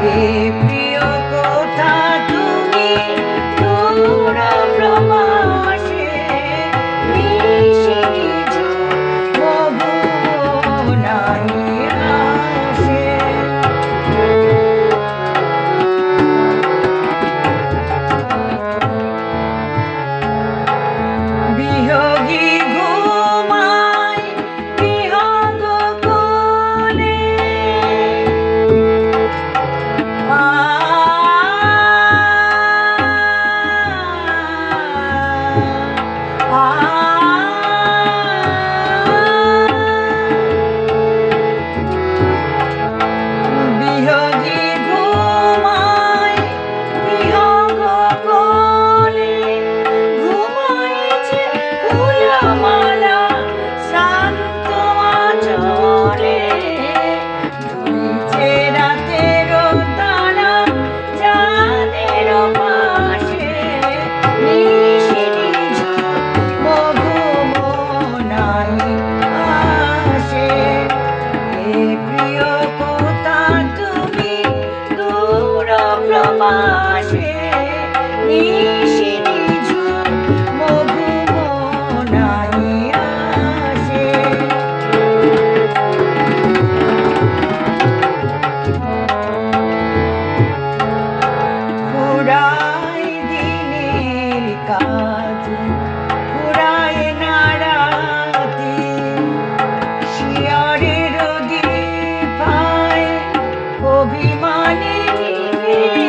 এ প্রিয় কোথা তুমি দূর প্রবাসে মিশে নিঝু মধু নাই আসে বিয়োগী ঘুমায় বিহঙ্গ কোলে বিয়োগী ঘুমায় বিহঙ্গ কোলে ঘুমাইছে ফুলমালা শান্ত আঁচলে দুলছে রাতের তারা চাঁদের পাশে নিশি নিঝু মধুমনাই আসে এ প্রিয় কোথা তুমি দূর প্রবাসে নিশি নিঝু মধুমনাই আসে ফুরায় দিনের কাজ ফুরায় না রাতে শিয়রের দীপায় অভিমানে নিভে